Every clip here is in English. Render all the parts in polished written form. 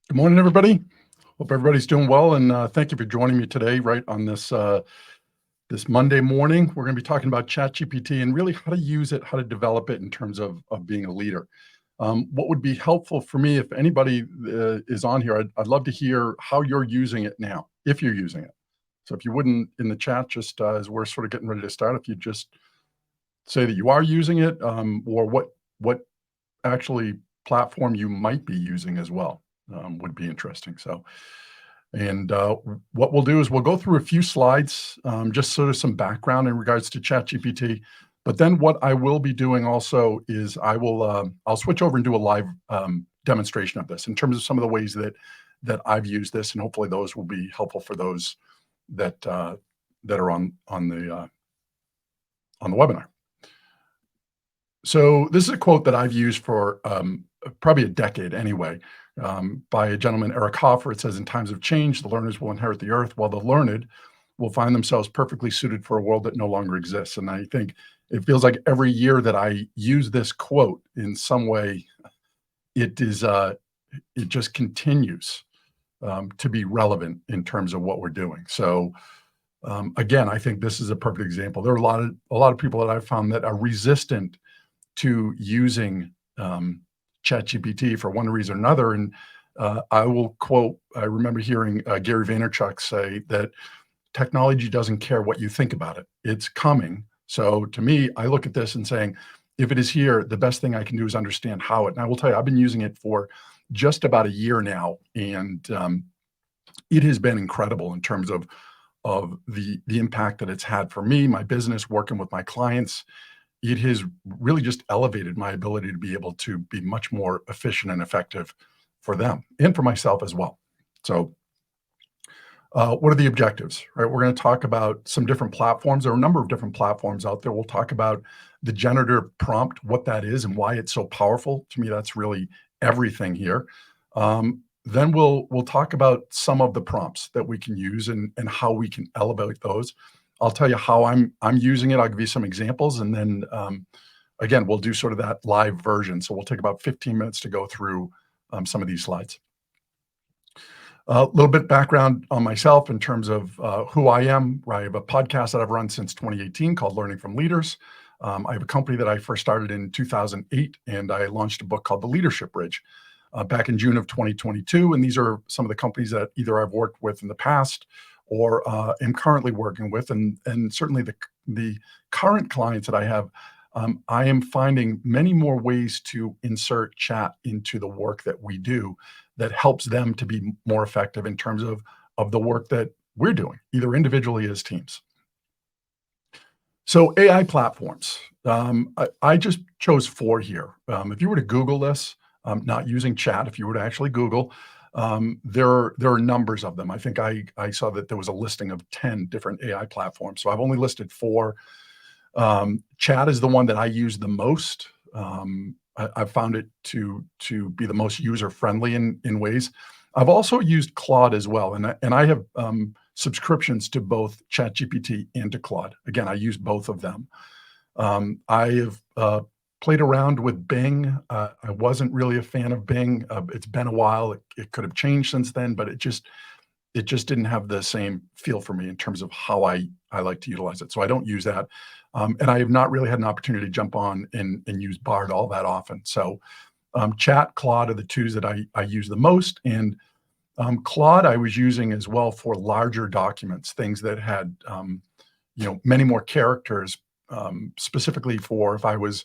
Good morning, everybody. Hope everybody's doing well, and thank you for joining me today, right on this Monday morning. We're going to be talking about ChatGPT and really how to use it, how to develop it in terms of being a leader. What would be helpful for me, if anybody is on here, I'd love to hear how you're using it now, if you're using it. So if you wouldn't in the chat, just as we're sort of getting ready to start, if you just say that you are using it, or what actually platform you might be using as well, would be interesting. So, and what we'll do is we'll go through a few slides, just sort of some background in regards to ChatGPT. But then what I will be doing also is I'll switch over and do a live demonstration of this in terms of some of the ways that I've used this, and hopefully those will be helpful for those that that are on the webinar. So this is a quote that I've used for probably a decade anyway, by a gentleman, Eric Hoffer. It says, "In times of change, the learners will inherit the earth, while the learned will find themselves perfectly suited for a world that no longer exists." And I think it feels like every year that I use this quote in some way, it just continues to be relevant in terms of what we're doing. So again, I think this is a perfect example. There are a lot of people that I've found that are resistant to using ChatGPT for one reason or another. And I will quote, I remember hearing Gary Vaynerchuk say that technology doesn't care what you think about it. It's coming. So to me, I look at this and saying, if it is here, the best thing I can do is understand how it. And I will tell you, I've been using it for just about a year now. And it has been incredible in terms of the impact that it's had for me, my business, working with my clients. It has really just elevated my ability to be able to be much more efficient and effective for them and for myself as well. So what are the objectives, right? We're going to talk about some different platforms. There are a number of different platforms out there. We'll talk about the generative prompt, what that is and why it's so powerful. To me, that's really everything here. Then we'll talk about some of the prompts that we can use and how we can elevate those. I'll tell you how I'm using it. I'll give you some examples, and then again, we'll do sort of that live version. So we'll take about 15 minutes to go through some of these slides. A little bit background on myself in terms of who I am. I have a podcast that I've run since 2018 called Learning from Leaders. I have a company that I first started in 2008, and I launched a book called The Leadership Bridge back in June of 2022. And these are some of the companies that either I've worked with in the past or am currently working with. And certainly the current clients that I have, I am finding many more ways to insert chat into the work that we do that helps them to be more effective in terms of the work that we're doing, either individually as teams. So AI platforms, I just chose 4 here. If you were to Google this, not using chat, if you were to actually Google, there are numbers of them. I think I saw that there was a listing of 10 different AI platforms. So I've only listed 4. Chat is the one that I use the most. I've found it to be the most user-friendly in ways. I've also used Claude as well, and I have subscriptions to both ChatGPT and to Claude. Again, I use both of them. I have played around with Bing. I wasn't really a fan of Bing. It's been a while. It could have changed since then, but it just didn't have the same feel for me in terms of how I like to utilize it. So I don't use that. And I have not really had an opportunity to jump on and use Bard all that often. So Chat, Claude are the 2s that I use the most. And Claude I was using as well for larger documents, things that had many more characters, specifically for if I was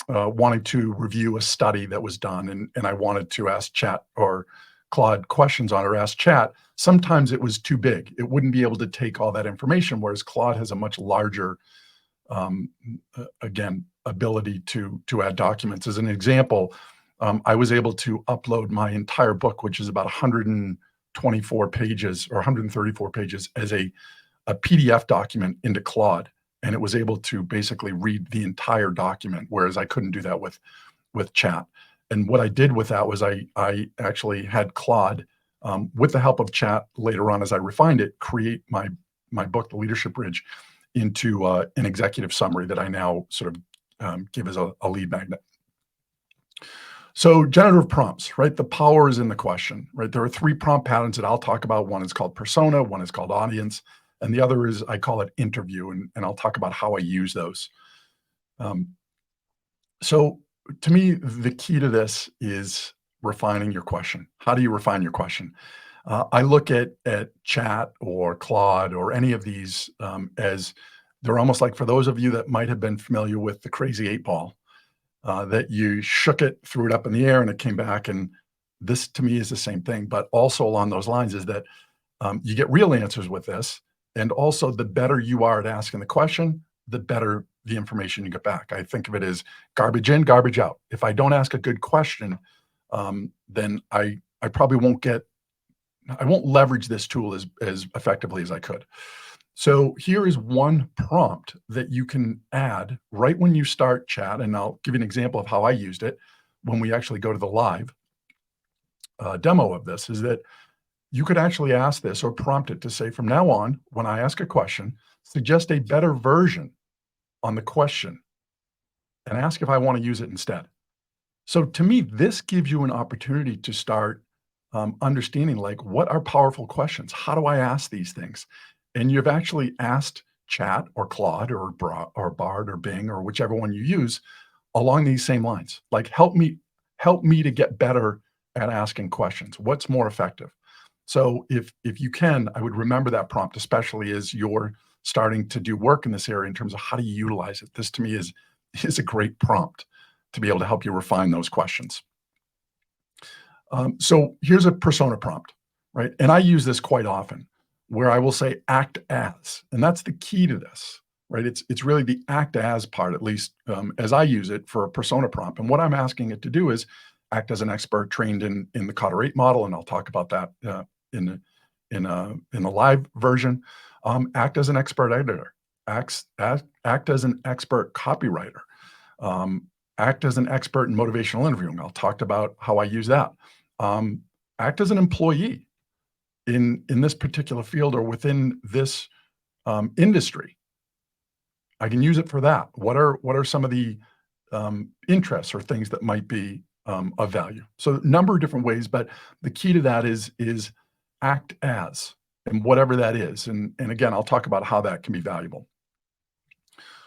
wanting to review a study that was done and I wanted to ask Chat or Claude questions on it, or ask Chat. Sometimes it was too big. It wouldn't be able to take all that information, whereas Claude has a much larger again, ability to add documents. As an example, I was able to upload my entire book, which is about 124 pages or 134 pages, as a PDF document into Claude. And it was able to basically read the entire document, whereas I couldn't do that with Chat. And what I did with that was I actually had Claude, with the help of Chat later on as I refined it, create my book, The Leadership Bridge, into an executive summary that I now sort of give as a lead magnet. So generative prompts, right? The power is in the question, right? There are three prompt patterns that I'll talk about. One is called persona, one is called audience, and the other is I call it interview, and I'll talk about how I use those. Um, so to me, the key to this is refining your question. How do you refine your question? I look at Chat or Claude or any of these as they're almost like for those of you that might have been familiar with the crazy eight ball, that you shook it, threw it up in the air, and it came back. And this to me is the same thing, but also along those lines is that you get real answers with this. And also, the better you are at asking the question, the better the information you get back. I think of it as garbage in, garbage out. If I don't ask a good question, then I probably won't get I won't leverage this tool as effectively as I could. So here is one prompt that you can add right when you start Chat, and I'll give you an example of how I used it when we actually go to the live demo of this. Is that you could actually ask this or prompt it to say, from now on, when I ask a question, suggest a better version on the question and ask if I want to use it instead. So to me, this gives you an opportunity to start understanding like what are powerful questions? How do I ask these things? And you've actually asked Chat or Claude or Bard or Bing or whichever one you use along these same lines. Like help me to get better at asking questions. What's more effective? So if you can, I would remember that prompt, especially as you're starting to do work in this area in terms of how do you utilize it. This to me is a great prompt to be able to help you refine those questions. So here's a persona prompt, right? And I use this quite often where I will say act as, and that's the key to this, right? It's really the act as part, at least as I use it for a persona prompt. And what I'm asking it to do is act as an expert trained in the Cotter 8 model, and I'll talk about that in the live version. Act as an expert editor, act as an expert copywriter, act as an expert in motivational interviewing. I'll talk about how I use that. Act as an employee in this particular field or within this industry. I can use it for that. What are some of the interests or things that might be of value? So a number of different ways, but the key to that is act as, and whatever that is. And again, I'll talk about how that can be valuable.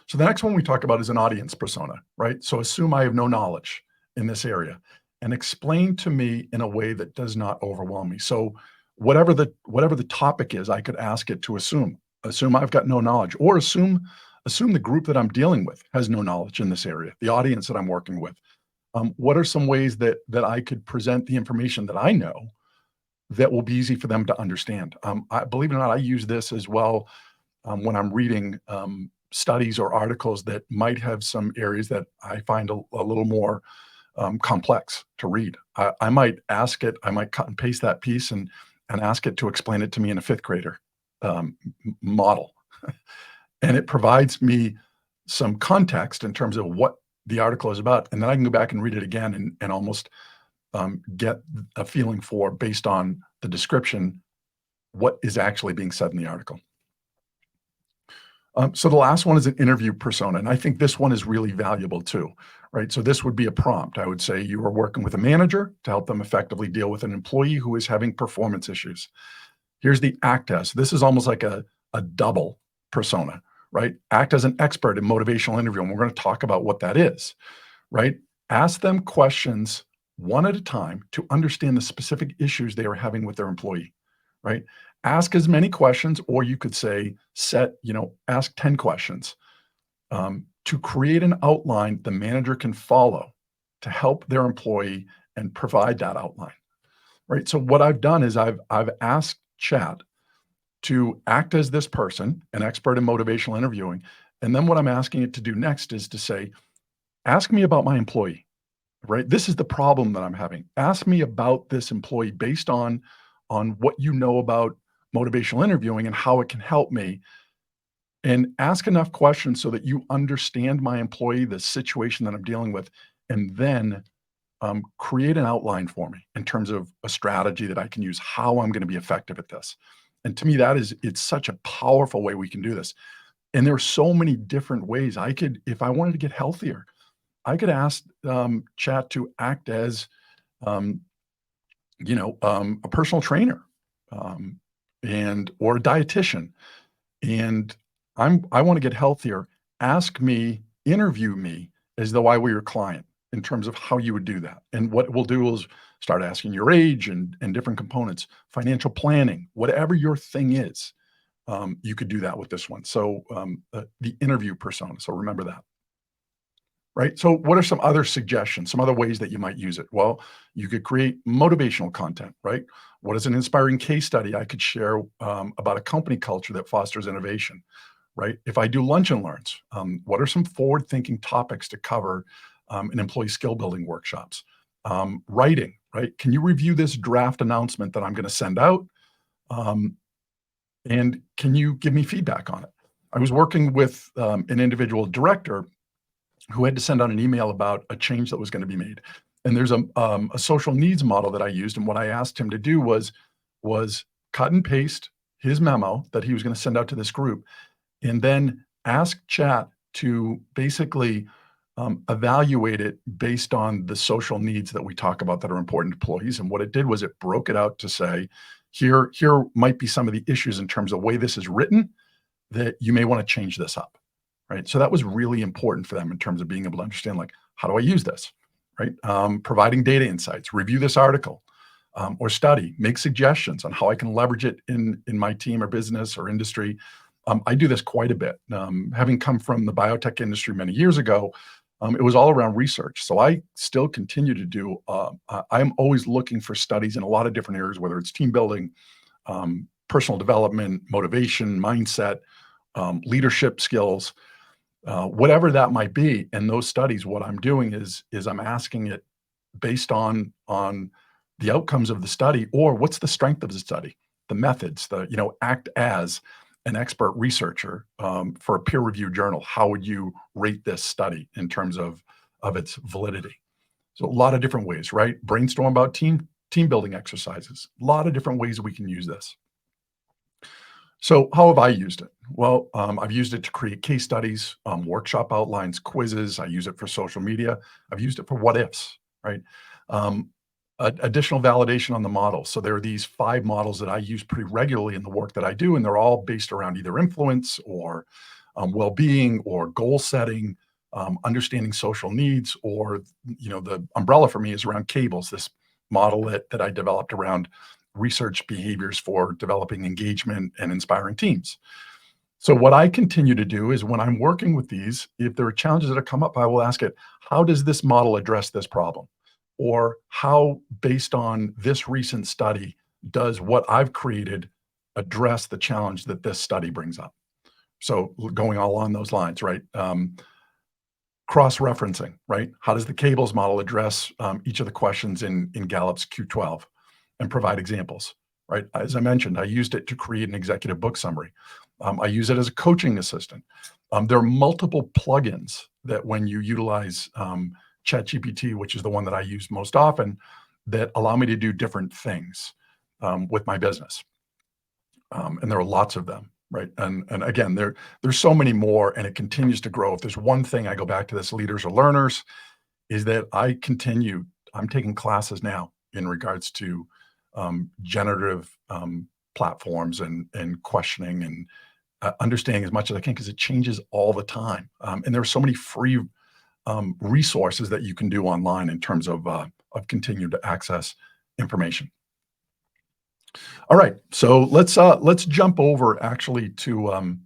So the next one we talk about is an audience persona, right? So assume I have no knowledge in this area and explain to me in a way that does not overwhelm me. So whatever the topic is, I could ask it to assume I've got no knowledge, or assume the group that I'm dealing with has no knowledge in this area, the audience that I'm working with. What are some ways that I could present the information that I know that will be easy for them to understand? Believe it or not, I use this as well when I'm reading studies or articles that might have some areas that I find a little more complex to read. I might ask it, I might cut and paste that piece and ask it to explain it to me in a fifth grader model. And it provides me some context in terms of what the article is about. And then I can go back and read it again and almost get a feeling for, based on the description, what is actually being said in the article. So the last one is an interview persona, and I think this one is really valuable too, right? So this would be a prompt. I would say you are working with a manager to help them effectively deal with an employee who is having performance issues. Here's the act as. This is almost like a double persona, right? Act as an expert in motivational interviewing. We're going to talk about what that is, right? Ask them questions one at a time to understand the specific issues they are having with their employee, right? Ask as many questions, or you could say ask 10 questions to create an outline the manager can follow to help their employee and provide that outline, right? So what I've done is I've asked Chat to act as this person, an expert in motivational interviewing. And then what I'm asking it to do next is to say, ask me about my employee, right? This is the problem that I'm having. Ask me about this employee based on what you know about motivational interviewing and how it can help me. And ask enough questions so that you understand my employee, the situation that I'm dealing with, and then create an outline for me in terms of a strategy that I can use, how I'm going to be effective at this. And to me, it's such a powerful way we can do this. And there are so many different ways I could, if I wanted to get healthier, I could ask chat to act as um, a personal trainer, um, and or a dietitian, and I want to get healthier. Ask me, interview me as though I were your client in terms of how you would do that. And what we'll do is start asking your age and different components, financial planning, whatever your thing is. You could do that with this one. So the interview persona. So remember that. Right. So, what are some other suggestions, some other ways that you might use it? Well, you could create motivational content, right? What is an inspiring case study I could share about a company culture that fosters innovation, right? If I do lunch and learns, what are some forward thinking topics to cover in employee skill building workshops? Writing, right? Can you review this draft announcement that I'm going to send out? Um, and can you give me feedback on it? I was working with an individual director who had to send out an email about a change that was going to be made. And there's a social needs model that I used, and what I asked him to do was cut and paste his memo that he was going to send out to this group, and then ask chat to basically evaluate it based on the social needs that we talk about that are important to employees. And what it did was it broke it out to say, here might be some of the issues in terms of the way this is written that you may want to change this up, right? So that was really important for them in terms of being able to understand, like, how do I use this, right? Providing data insights, review this article or study, make suggestions on how I can leverage it in my team or business or industry. I do this quite a bit. Having come from the biotech industry many years ago, it was all around research. So I still continue to do. I'm always looking for studies in a lot of different areas, whether it's team building, personal development, motivation, mindset, leadership skills, whatever that might be. And those studies, what I'm doing is I'm asking it based on the outcomes of the study, or what's the strength of the study, the methods, act as an expert researcher for a peer reviewed journal. How would you rate this study in terms of its validity? So a lot of different ways, right? Brainstorm about team building exercises. A lot of different ways we can use this. So how have I used it? Well, I've used it to create case studies, workshop outlines, quizzes. I use it for social media. I've used it for what ifs, right? Um, Additional validation on the model. So there are these 5 models that I use pretty regularly in the work that I do, and they're all based around either influence or well-being or goal setting, understanding social needs, or the umbrella for me is around cables. This model that I developed around research behaviors for developing engagement and inspiring teams. So what I continue to do is when I'm working with these, if there are challenges that have come up, I will ask it, how does this model address this problem? Or how, based on this recent study, does what I've created address the challenge that this study brings up? So going all along those lines, right? Cross-referencing, right? How does the cables model address each of the questions in Gallup's Q12 and provide examples, right? As I mentioned, I used it to create an executive book summary. I use it as a coaching assistant. There are multiple plugins that when you utilize ChatGPT, which is the one that I use most often, that allow me to do different things with my business. And there are lots of them, right? And again, there's so many more, and it continues to grow. If there's one thing I go back to this, leaders or learners, is that I'm taking classes now in regards to generative platforms and questioning and understanding as much as I can, because it changes all the time. And there are so many free resources that you can do online in terms of continue to access information. All right, so let's jump over actually to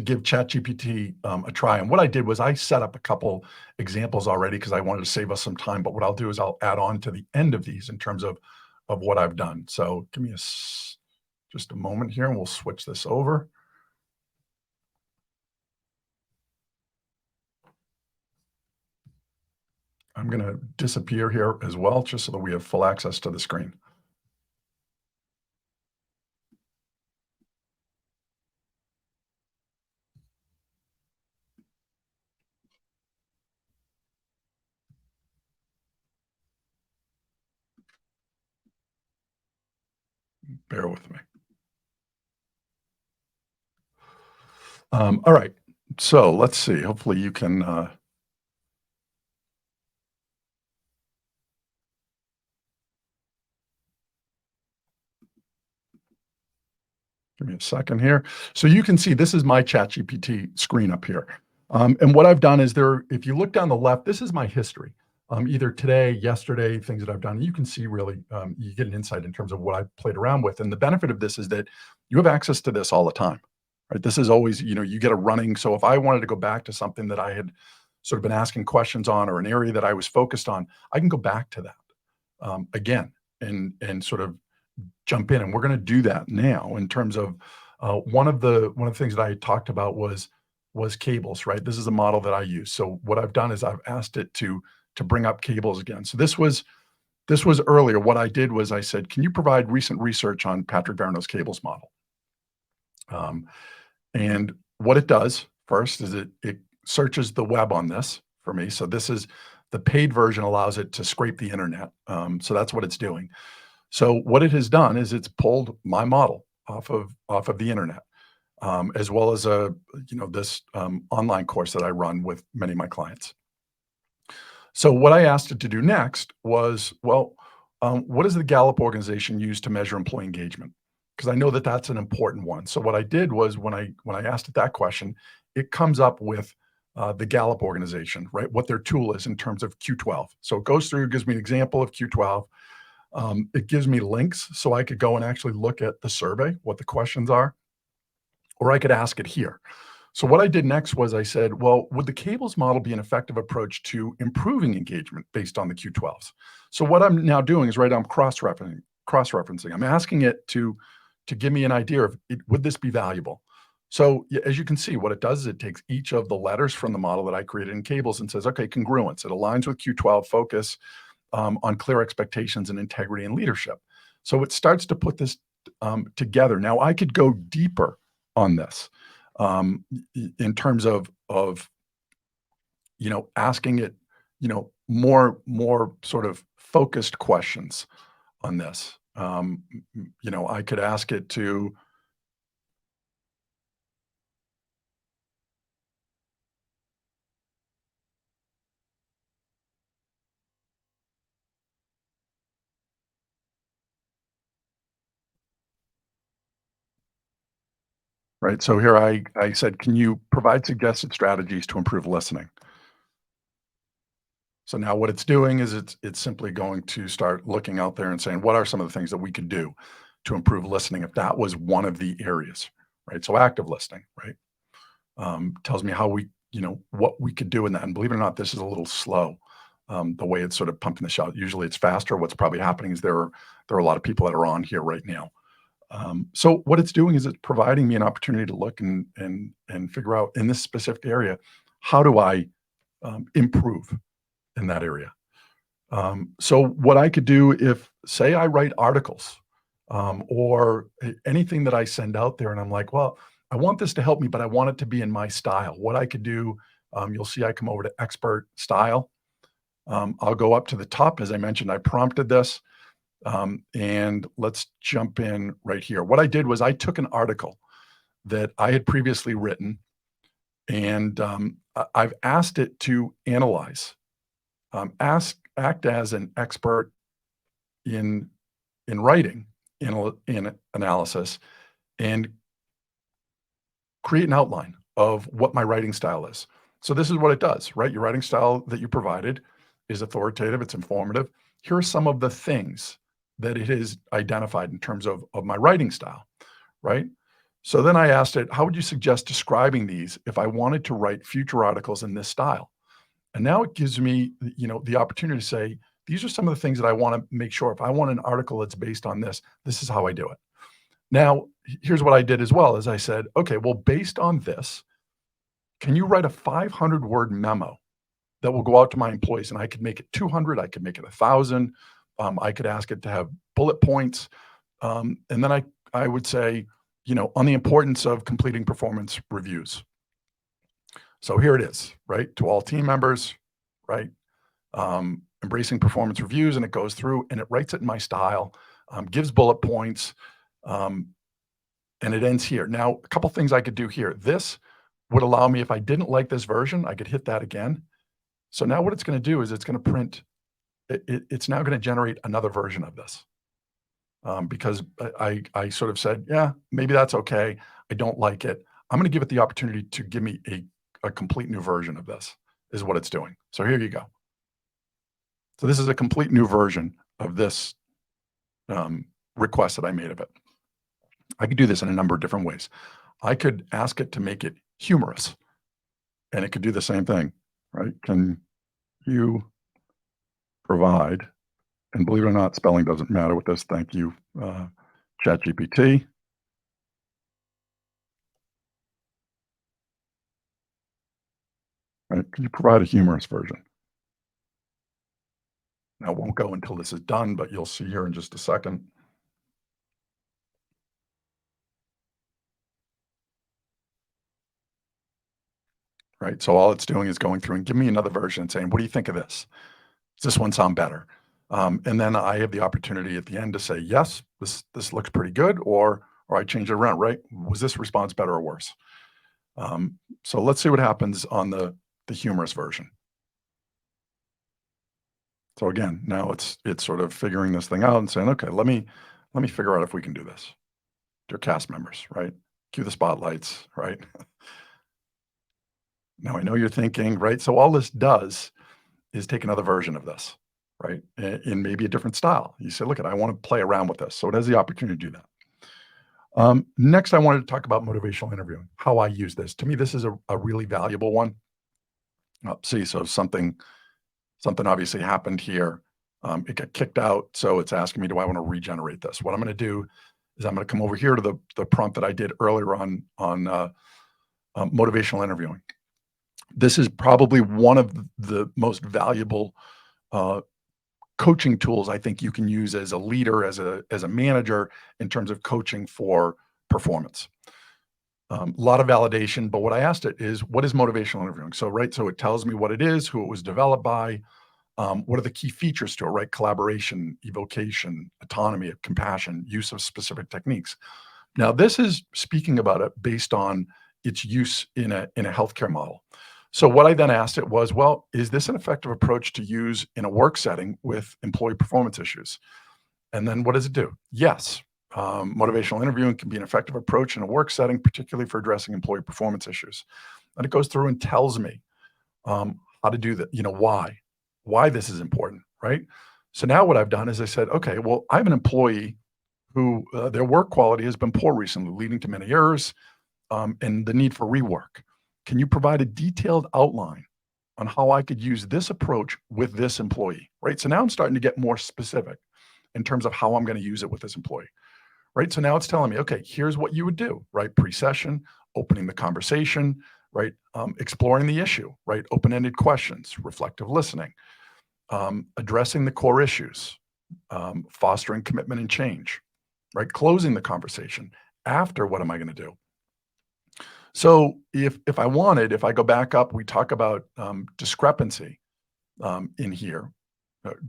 give ChatGPT a try. And what I did was I set up a couple examples already because I wanted to save us some time. But what I'll do is I'll add on to the end of these in terms of what I've done. So give me just a moment here, and we'll switch this over. I'm going to disappear here as well, just so that we have full access to the screen. Bear with me. All right. So let's see. Hopefully you can Give me a second here. So you can see this is my ChatGPT screen up here. And what I've done is if you look down the left, this is my history. Either today, yesterday, things that I've done. You can see really, you get an insight in terms of what I've played around with. And the benefit of this is that you have access to this all the time, right? This is always, you get a running. So if I wanted to go back to something that I had sort of been asking questions on or an area that I was focused on, I can go back to that again and sort of jump in, and we're going to do that now in terms of one of the things that I talked about was cables, right? This is a model that I use. So what I've done is I've asked it to bring up cables again. So this was earlier. What I did was I said, can you provide recent research on Patrick Varno's cables model? Um, and what it does first is it searches the web on this for me. So this is the paid version allows it to scrape the internet. So that's what it's doing. So what it has done is it's pulled my model off of the internet, as well as this online course that I run with many of my clients. So what I asked it to do next was, well, what does the Gallup organization use to measure employee engagement? Because I know that that's an important one. So what I did was when I asked it that question, it comes up with the Gallup organization, right? What their tool is in terms of Q12. So it goes through, gives me an example of Q12. It gives me links so I could go and actually look at the survey, what the questions are, or I could ask it here. So what I did next was I said, well, would the cables model be an effective approach to improving engagement based on the Q12s? So what I'm now doing is I'm cross-referencing. I'm asking it to give me an idea of would this be valuable? So as you can see, what it does is it takes each of the letters from the model that I created in cables and says, okay, congruence. It aligns with Q12 focus on clear expectations and integrity and leadership. So it starts to put this together. Now I could go deeper on this in terms of asking it more sort of focused questions on this. I could ask it to, right? So here I said, can you provide suggested strategies to improve listening? So now what it's doing is it's simply going to start looking out there and saying, what are some of the things that we could do to improve listening if that was one of the areas, right? So active listening, right? Tells me how what we could do in that. And believe it or not, this is a little slow, the way it's sort of pumping this out. Usually it's faster. What's probably happening is there are a lot of people that are on here right now. So what it's doing is it's providing me an opportunity to look and figure out in this specific area, how do I improve in that area? So what I could do if, say, I write articles or anything that I send out there, and I'm like, well, I want this to help me, but I want it to be in my style. What I could do, you'll see I come over to expert style. I'll go up to the top. As I mentioned, I prompted this. And let's jump in right here. What I did was I took an article that I had previously written, and I've asked it to analyze, act as an expert in writing, in analysis, and create an outline of what my writing style is. So this is what it does, right? Your writing style that you provided is authoritative, it's informative. Here are some of the things that it has identified in terms of my writing style, right? So then I asked it, how would you suggest describing these if I wanted to write future articles in this style? And now it gives me, the opportunity to say, these are some of the things that I want to make sure if I want an article that's based on this, this is how I do it. Now, here's what I did as well, as I said, okay, well, based on this, can you write a 500-word memo that will go out to my employees? And I could make it 200, I could make it 1,000. I could ask it to have bullet points. And then I would say, on the importance of completing performance reviews. So here it is, right? To all team members, right? Embracing performance reviews, and it goes through and it writes it in my style, gives bullet points, and it ends here. Now, a couple things I could do here. This would allow me, if I didn't like this version, I could hit that again. So now what it's going to do is it's going to print, it's now going to generate another version of this. because I sort of said, yeah, maybe that's okay. I don't like it. I'm going to give it the opportunity to give me a complete new version of this, is what it's doing. So here you go. So this is a complete new version of this request that I made of it. I could do this in a number of different ways. I could ask it to make it humorous, and it could do the same thing, right? Can you provide, and believe it or not, spelling doesn't matter with this. Thank you, ChatGPT. Right? Can you provide a humorous version? Now, it won't go until this is done, but you'll see here in just a second. Right? So all it's doing is going through and give me another version and saying, "What do you think of this? Does this one sound better?" And then I have the opportunity at the end to say, "Yes, this looks pretty good," or I change it around. Right? Was this response better or worse? So let's see what happens on the humorous version. So again, now it's sort of figuring this thing out and saying, "Okay, let me figure out if we can do this." Dear cast members, right? Cue the spotlights, right? Now I know you're thinking, right? So all this does is take another version of this, right? In maybe a different style. You say, look, I want to play around with this. So it has the opportunity to do that. Next, I wanted to talk about motivational interviewing, how I use this. To me, this is a really valuable one. See, so something obviously happened here. It got kicked out. So it's asking me, do I want to regenerate this? What I'm going to do is I'm going to come over here to the prompt that I did earlier on motivational interviewing. This is probably one of the most valuable uh, coaching tools I think you can use as a leader, as a manager, in terms of coaching for performance. A lot of validation, but what I asked it is, what is motivational interviewing? So, right, so it tells me what it is, who it was developed by, what are the key features to it, right? Collaboration, evocation, autonomy, compassion, use of specific techniques. Now, this is speaking about it based on its use in a healthcare model. So what I then asked it was, well, is this an effective approach to use in a work setting with employee performance issues? And then what does it do? Yes, motivational interviewing can be an effective approach in a work setting, particularly for addressing employee performance issues. And it goes through and tells me how to do that. Why this is important, right? So now what I've done is I said, okay, well, I have an employee who their work quality has been poor recently, leading to many errors and the need for rework. Can you provide a detailed outline on how I could use this approach with this employee? Right. So now I'm starting to get more specific in terms of how I'm going to use it with this employee. Right. So now it's telling me, okay, here's what you would do, right? Pre-session, opening the conversation, right? Exploring the issue, right? Open-ended questions, reflective listening, addressing the core issues, fostering commitment and change, right? Closing the conversation. After, what am I going to do? So if I go back up, we talk about discrepancy in here,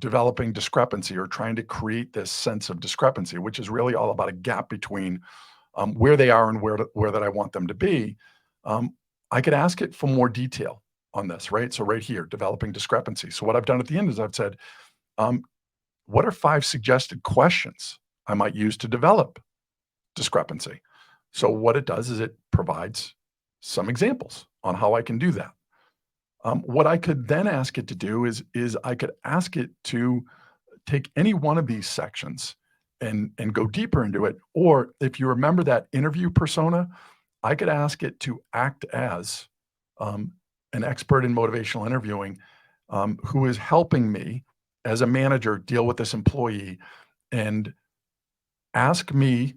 developing discrepancy or trying to create this sense of discrepancy, which is really all about a gap between where they are and where that I want them to be. Um, I could ask it for more detail on this, right? So right here, developing discrepancy. So what I've done at the end is I've said, um, what are 5 suggested questions I might use to develop discrepancy? So what it does is it provides some examples on how I can do that. What I could then ask it to do is I could ask it to take any one of these sections and go deeper into it. Or if you remember that interview persona, I could ask it to act as um, an expert in motivational interviewing who is helping me as a manager deal with this employee and ask me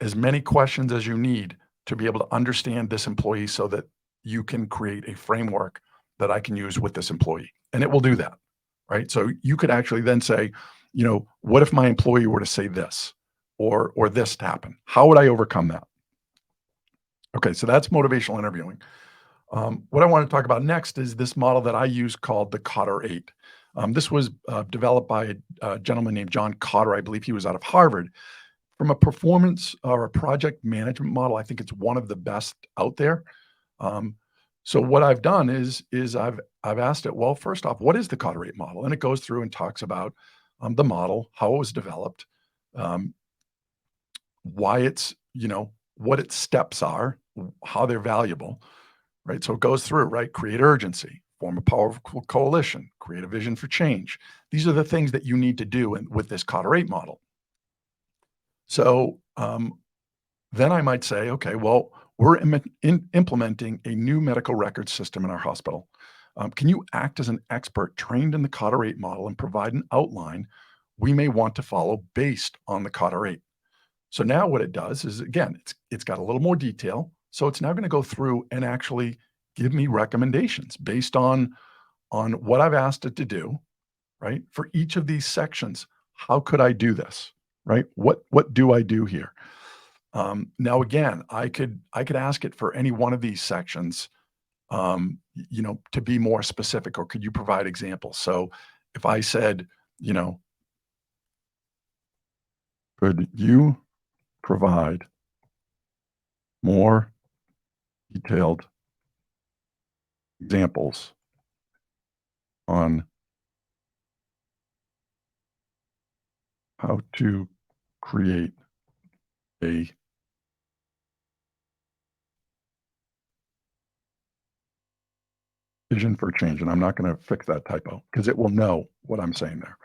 as many questions as you need to be able to understand this employee so that you can create a framework that I can use with this employee. And it will do that, right? So you could actually then say, what if my employee were to say this or this to happen? How would I overcome that? Okay, so that's motivational interviewing. What I want to talk about next is this model that I use called the Cotter 8. This was developed by a gentleman named John Cotter. I believe he was out of Harvard. From a performance or a project management model, I think it's one of the best out there. Um, so what I've done is I've asked it, well, first off, what is the Cotter 8 model? And it goes through and talks about the model, how it was developed, um, why it's, what its steps are, how they're valuable, right? So it goes through, right? Create urgency, form a powerful coalition, create a vision for change. These are the things that you need to do with this Cotter 8 model. So then I might say, okay, well, we're implementing a new medical record system in our hospital. Can you act as an expert trained in the Cotter 8 model and provide an outline we may want to follow based on the Cotter 8? So now what it does is, again, it's got a little more detail. So it's now going to go through and actually give me recommendations based on what I've asked it to do, right? For each of these sections, how could I do this, right? What do I do here? Now again, I could ask it for any one of these sections, to be more specific, or could you provide examples? So if I said, you know, could you provide more detailed examples on how to create a vision for change? And I'm not going to fix that typo because it will know what I'm saying there.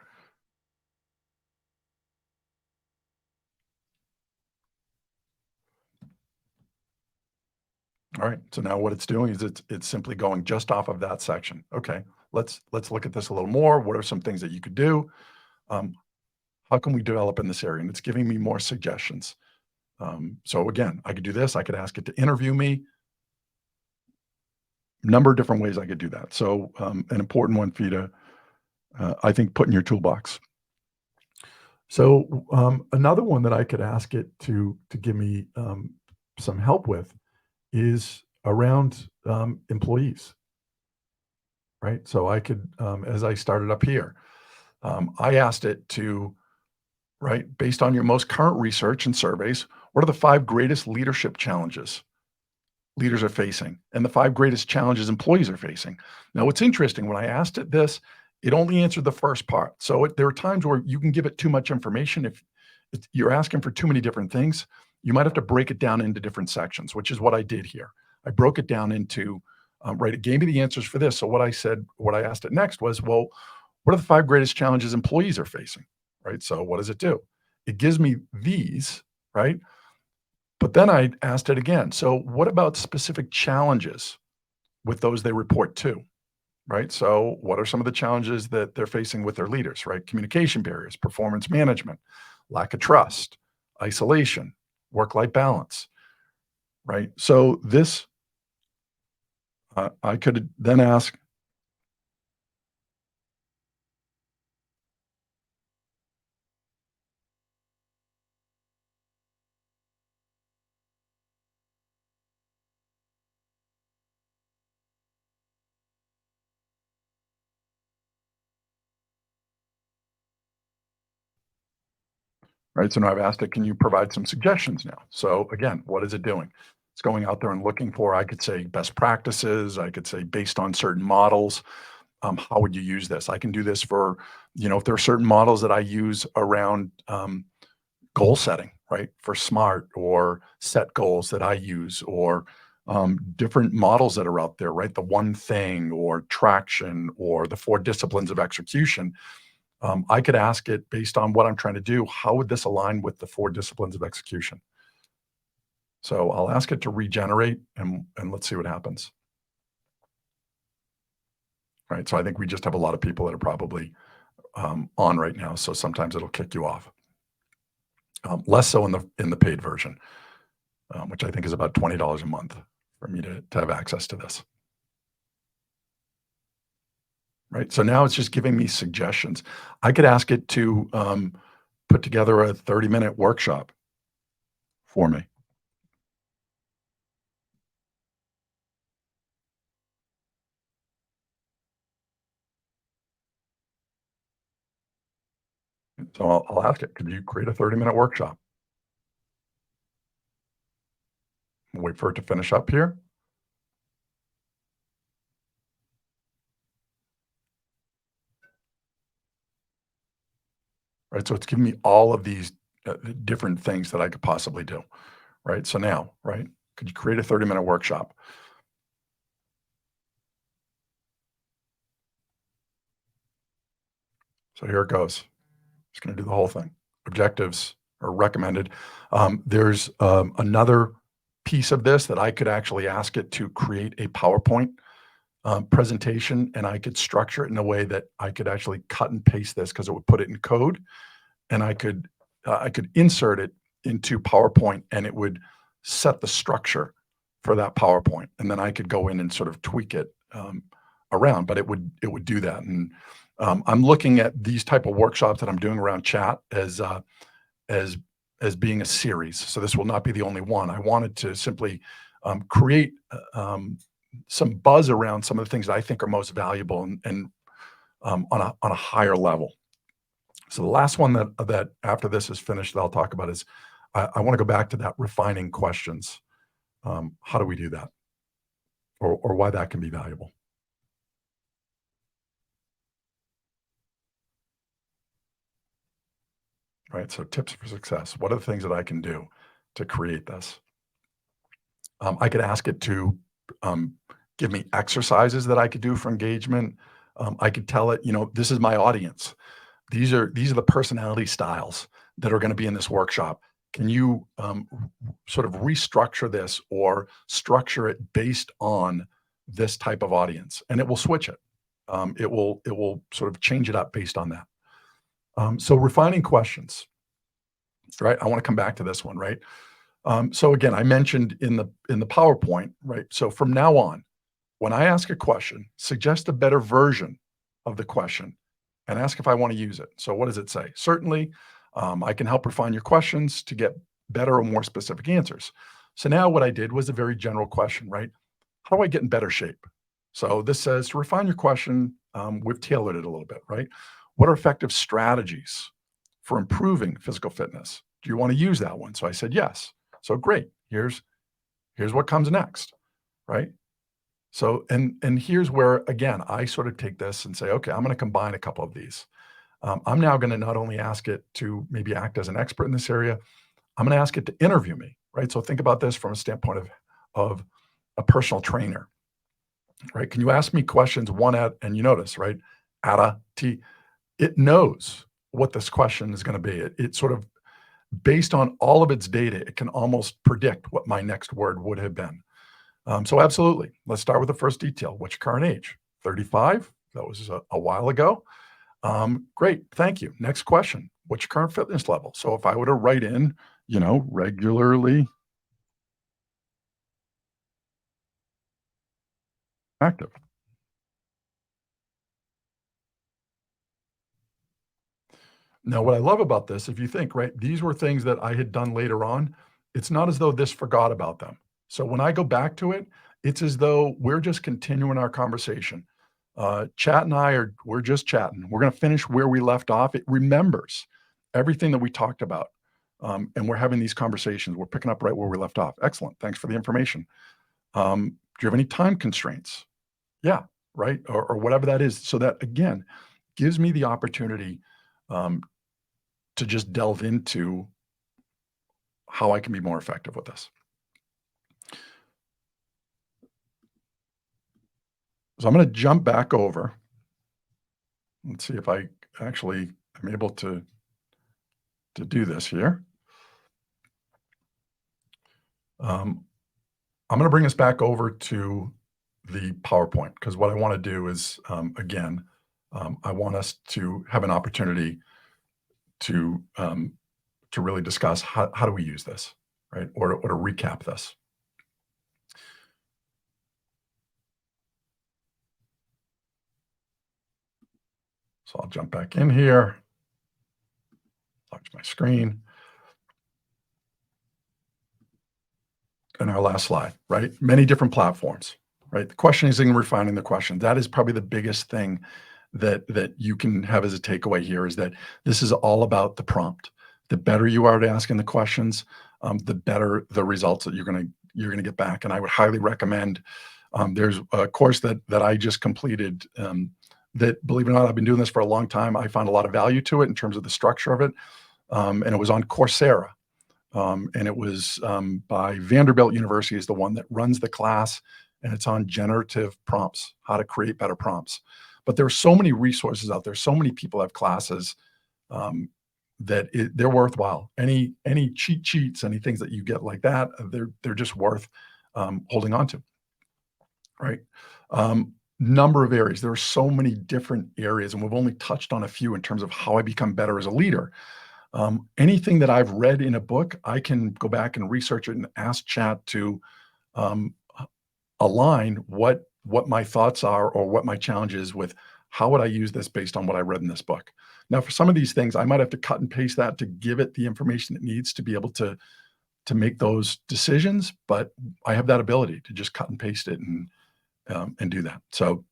All right. So now what it's doing is it's simply going just off of that section. Okay. Let's look at this a little more. What are some things that you could do? Um, how can we develop in this area? And it's giving me more suggestions. So again, I could do this. I could ask it to interview me. Number of different ways I could do that. So an important one for you to, I think, put in your toolbox. So another one that I could ask it to give me some help with is around employees, right? So I could, as I started up here, I asked it to, right, based on your most current research and surveys, what are the 5 greatest leadership challenges leaders are facing and the 5 greatest challenges employees are facing? Now, what's interesting, when I asked it this, it only answered the first part. So there are times where you can give it too much information. If you're asking for too many different things, you might have to break it down into different sections, which is what I did here. I broke it down into, right, it gave me the answers for this. So what I asked it next was, well, what are the 5 greatest challenges employees are facing, right? So what does it do? It gives me these, right? But then I asked it again. So what about specific challenges with those they report to, right? So what are some of the challenges that they're facing with their leaders, right? Communication barriers, performance management, lack of trust, isolation, work-life balance, right? So this, I could then ask, right? So now I've asked it, can you provide some suggestions now? So again, what is it doing? It's going out there and looking for, I could say, best practices. I could say, based on certain models, how would you use this? I can do this for, if there are certain models that I use around goal setting, right? For SMART or set goals that I use, or different models that are out there, right? The one thing or traction or the 4 disciplines of execution. I could ask it, based on what I'm trying to do, how would this align with the 4 disciplines of execution? So I'll ask it to regenerate, and let's see what happens. Right. So I think we just have a lot of people that are probably on right now. So sometimes it'll kick you off. Less so in the paid version, which I think is about $20 a month for me to have access to this. Right. So now it's just giving me suggestions. I could ask it to put together a 30-minute workshop for me. So I'll ask it, could you create a 30-minute workshop? Wait for it to finish up here. Right. So it's giving me all of these different things that I could possibly do, right? So now, right, could you create a 30-minute workshop? So here it goes. Just going to do the whole thing. Objectives are recommended. There's another piece of this that I could actually ask it to create a PowerPoint presentation, and I could structure it in a way that I could actually cut and paste this because it would put it in code, and I could insert it into PowerPoint, and it would set the structure for that PowerPoint, and then I could go in and sort of tweak it around, but it would do that. And I'm looking at these type of workshops that I'm doing around chat as as being a series. So this will not be the only one. I wanted to simply create some buzz around some of the things that I think are most valuable and on a higher level. So the last one that after this is finished that I'll talk about is I want to go back to that refining questions. How do we do that, or why that can be valuable? Right. So tips for success. What are the things that I can do to create this? I could ask it to um, give me exercises that I could do for engagement. I could tell it, this is my audience. These are the personality styles that are going to be in this workshop. Can you sort of restructure this or structure it based on this type of audience? And it will switch it. It will sort of change it up based on that. So refining questions, right? I want to come back to this one, right? So again, I mentioned in the PowerPoint, right? So from now on, when I ask a question, suggest a better version of the question and ask if I want to use it. So what does it say? Certainly, I can help refine your questions to get better or more specific answers. So now what I did was a very general question, right? How do I get in better shape? So this says to refine your question, we've tailored it a little bit, right? What are effective strategies for improving physical fitness? Do you want to use that one? So I said yes. So great. Here's what comes next, right? So and here's where again I sort of take this and say, okay, I'm going to combine a couple of these. I'm now going to not only ask it to maybe act as an expert in this area, I'm going to ask it to interview me, right? So think about this from a standpoint of a personal trainer, right? Can you ask me questions one at and you notice, right? At a T, it knows what this question is going to be. It sort of based on all of its data, it can almost predict what my next word would have been. So absolutely. Let's start with the first detail. What's your current age? 35. That was a while ago. Great. Thank you. Next question. What's your current fitness level? So if I were to write in, regularly active. Now, what I love about this, if you think, right, these were things that I had done later on. It's not as though this forgot about them. So when I go back to it, it's as though we're just continuing our conversation. Chat and we're just chatting. We're going to finish where we left off. It remembers everything that we talked about. And we're having these conversations. We're picking up right where we left off. Excellent. Thanks for the information. Do you have any time constraints? Yeah, right. Or whatever that is. So that again gives me the opportunity um, to just delve into how I can be more effective with this. So I'm going to jump back over. Let's see if I actually am able to do this here. Um, I'm going to bring us back over to the PowerPoint because what I want to do is, again, I want us to have an opportunity to to really discuss how do we use this, right, or to recap this. So I'll jump back in here, launch my screen. And our last slide, right? Many different platforms, right? The questioning and refining the question. That is probably the biggest thing that you can have as a takeaway here is that this is all about the prompt. The better you are at asking the questions, the better the results that you're gonna get back. And I would highly recommend. There's a course that I just completed. That believe it or not, I've been doing this for a long time. I found a lot of value to it in terms of the structure of it. and it was on Coursera. And it was by Vanderbilt University is the one that runs the class, and it's on generative prompts, how to create better prompts. But there are so many resources out there, so many people have classes um, that they're worthwhile. Any cheat sheets, any things that you get like that, they're just worth holding on to, right? Number of areas. There are so many different areas, and we've only touched on a few in terms of how I become better as a leader. Anything that I've read in a book, I can go back and research it and ask chat to um, align what my thoughts are or what my challenge is with how would I use this based on what I read in this book. Now, for some of these things, I might have to cut and paste that to give it the information it needs to be able to make those decisions, but I have that ability to just cut and paste it and do that. So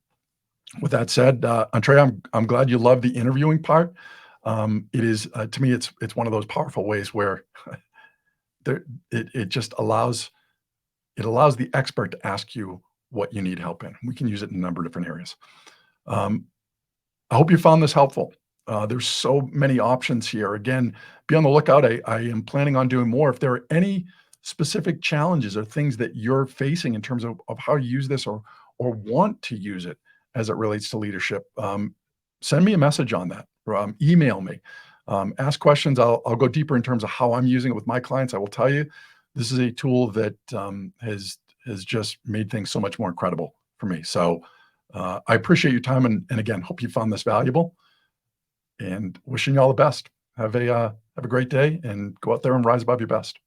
with that said, Andrea, I'm glad you love the interviewing part. It is to me, it's one of those powerful ways where there it just allows the expert to ask you what you need help in. We can use it in a number of different areas. Um, I hope you found this helpful. There's so many options here. Again, be on the lookout. I am planning on doing more. If there are any specific challenges or things that you're facing in terms of how you use this or want to use it as it relates to leadership, send me a message on that. Or, email me. Ask questions. I'll go deeper in terms of how I'm using it with my clients. I will tell you, this is a tool that has just made things so much more incredible for me. So I appreciate your time, and again, hope you found this valuable. And wishing you all the best. Have a great day, and go out there and rise above your best.